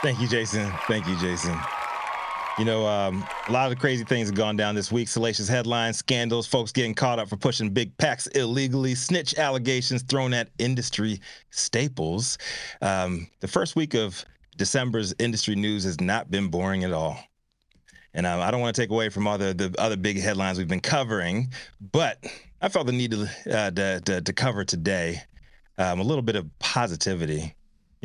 Thank you, Jason. Thank you, Jason. A lot of crazy things have gone down this week. Salacious headlines, scandals, folks getting caught up for pushing big packs illegally, snitch allegations thrown at industry staples. The first week of December's industry news has not been boring at all. And I don't want to take away from all the other big headlines we've been covering, but I felt the need to cover today a little bit of positivity,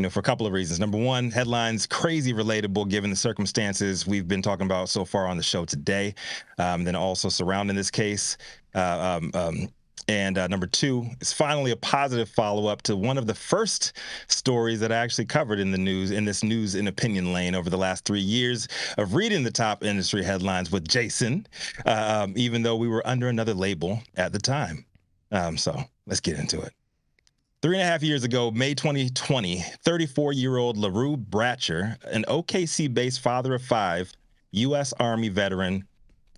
for a couple of reasons. Number one, headlines crazy relatable given the circumstances we've been talking about so far on the show today. Then also surrounding this case. And number two, it's finally a positive follow-up to one of the first stories that I actually covered in this news and opinion lane over the last 3 years of reading the top industry headlines with Jason, even though we were under another label at the time. So let's get into it. 3.5 years ago, May 2020, 34-year-old LaRue Bratcher, an OKC-based father of 5, U.S. Army veteran,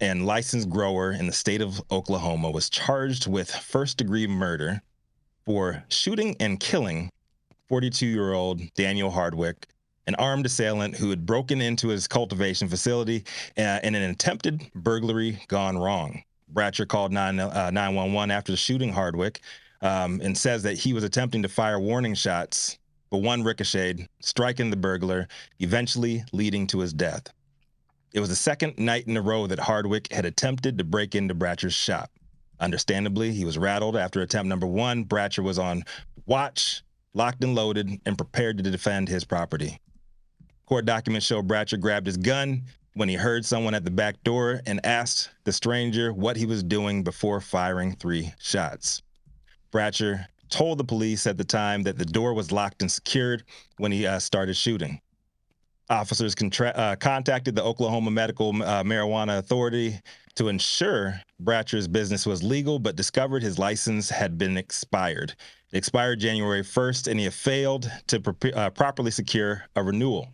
and licensed grower in the state of Oklahoma, was charged with first-degree murder for shooting and killing 42-year-old Daniel Hardwick, an armed assailant who had broken into his cultivation facility in an attempted burglary gone wrong. Bratcher called 911 after the shooting Hardwick, and says that he was attempting to fire warning shots, but one ricocheted, striking the burglar, eventually leading to his death. It was the second night in a row that Hardwick had attempted to break into Bratcher's shop. Understandably, he was rattled after attempt number one. Bratcher was on watch, locked and loaded, and prepared to defend his property. Court documents show Bratcher grabbed his gun when he heard someone at the back door and asked the stranger what he was doing before firing 3 shots. Bratcher told the police at the time that the door was locked and secured when he started shooting. Officers contacted the Oklahoma Medical Marijuana Authority to ensure Bratcher's business was legal, but discovered his license had been expired. It expired January 1st, and he had failed to properly secure a renewal.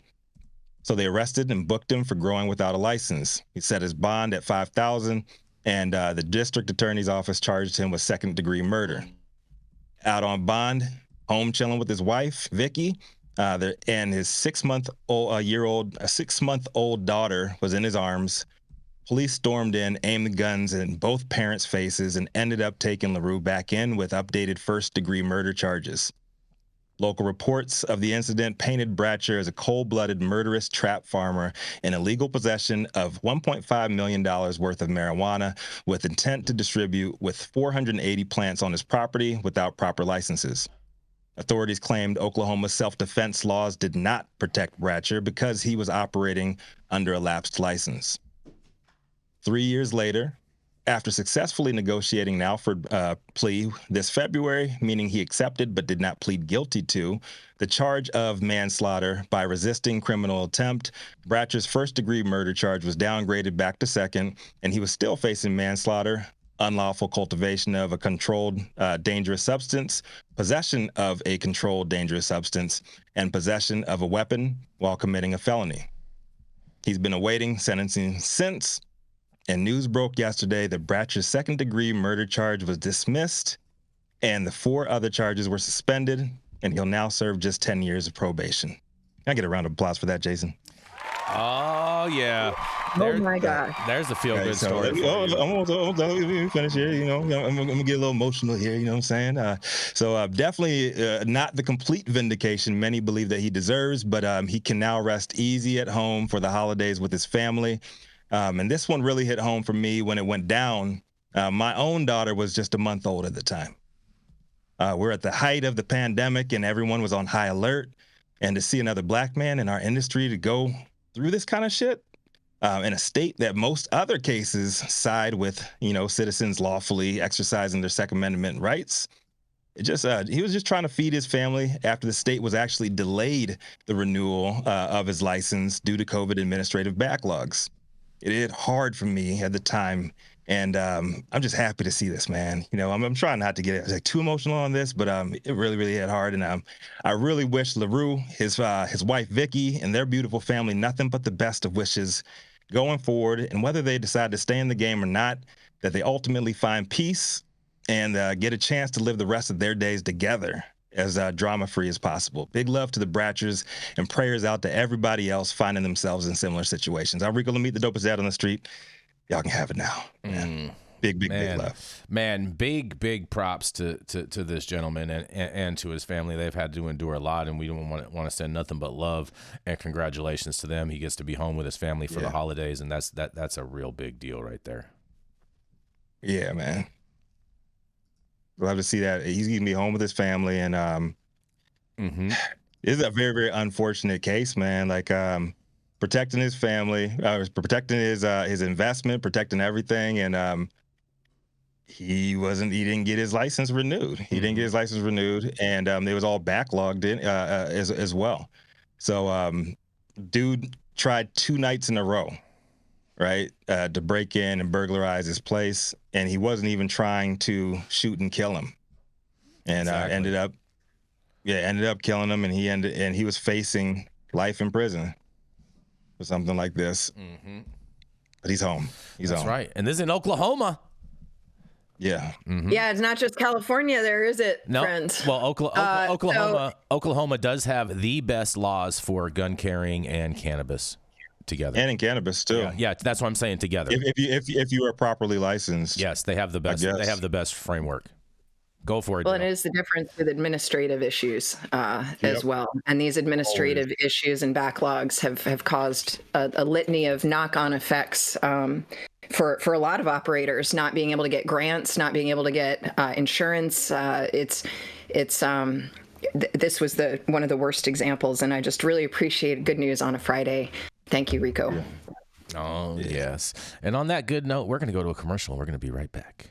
So they arrested and booked him for growing without a license. He set his bond at $5,000, and the district attorney's office charged him with second-degree murder. Out on bond, home chilling with his wife, Vicky, and his 6-month-old daughter was in his arms. Police stormed in, aimed the guns in both parents' faces, and ended up taking LaRue back in with updated first-degree murder charges. Local reports of the incident painted Bratcher as a cold-blooded, murderous trap farmer in illegal possession of $1.5 million worth of marijuana with intent to distribute with 480 plants on his property without proper licenses. Authorities claimed Oklahoma's self-defense laws did not protect Bratcher because he was operating under a lapsed license. 3 years later, after successfully negotiating an Alford plea this February, meaning he accepted but did not plead guilty to the charge of manslaughter by resisting criminal attempt, Bratcher's first-degree murder charge was downgraded back to second, and he was still facing manslaughter, unlawful cultivation of a controlled dangerous substance, possession of a controlled dangerous substance, and possession of a weapon while committing a felony. He's been awaiting sentencing since, and news broke yesterday that Bratcher's second-degree murder charge was dismissed, and the 4 other charges were suspended, and he'll now serve just 10 years of probation. Can I get a round of applause for that, Jason? Oh, yeah. Oh, my God. There's the feel-good story. I'm almost finish here. I'm gonna get a little emotional here. You know what I'm saying? So definitely not the complete vindication many believe that he deserves, but he can now rest easy at home for the holidays with his family. And this one really hit home for me when it went down. My own daughter was just a month old at the time. We're at the height of the pandemic, and everyone was on high alert. And to see another black man in our industry to go through this kind of shit in a state that most other cases side with, citizens lawfully exercising their Second Amendment rights. He was just trying to feed his family after the state was actually delayed the renewal of his license due to COVID administrative backlogs. It hit hard for me at the time, and I'm just happy to see this, man. I'm trying not to get too emotional on this, but it really, really hit hard, and I really wish LaRue, his wife Vicky, and their beautiful family nothing but the best of wishes going forward, and whether they decide to stay in the game or not, that they ultimately find peace and get a chance to live the rest of their days together as drama-free as possible. Big love to the Bratchers and prayers out to everybody else finding themselves in similar situations. I'm Rico Lamitte, the dopest dad on the street. Y'all can have it now. Man. Big love. Man, big props to this gentleman and to his family. They've had to endure a lot, and we don't want to send nothing but love and congratulations to them. He gets to be home with his family for the holidays, and that's a real big deal right there. Yeah, man. Love to see that. He's going to be home with his family, and this is a very, very unfortunate case, man. Like, protecting his family, protecting his investment, protecting everything, and he didn't get his license renewed. He didn't get his license renewed, and it was all backlogged in as well. So, dude tried 2 nights in a row, right, to break in and burglarize his place, and he wasn't even trying to shoot and kill him, and ended up killing him, and he was facing life in prison for something like this. But he's home. That's right. And this is in Oklahoma. Yeah. Yeah, it's not just California there, is it, friends? Well, Oklahoma does have the best laws for gun carrying and cannabis together. And in cannabis too. Yeah, that's what I'm saying, together. If you are properly licensed. Yes, they have the best. They have the best framework. Go for it. Well, it is the difference with administrative issues as well. And these administrative issues and backlogs have caused a litany of knock-on effects for a lot of operators, not being able to get grants, not being able to get insurance. This was one of the worst examples, and I just really appreciate good news on a Friday. Thank you, Rico. Oh, yes. And on that good note, we're going to go to a commercial. We're going to be right back.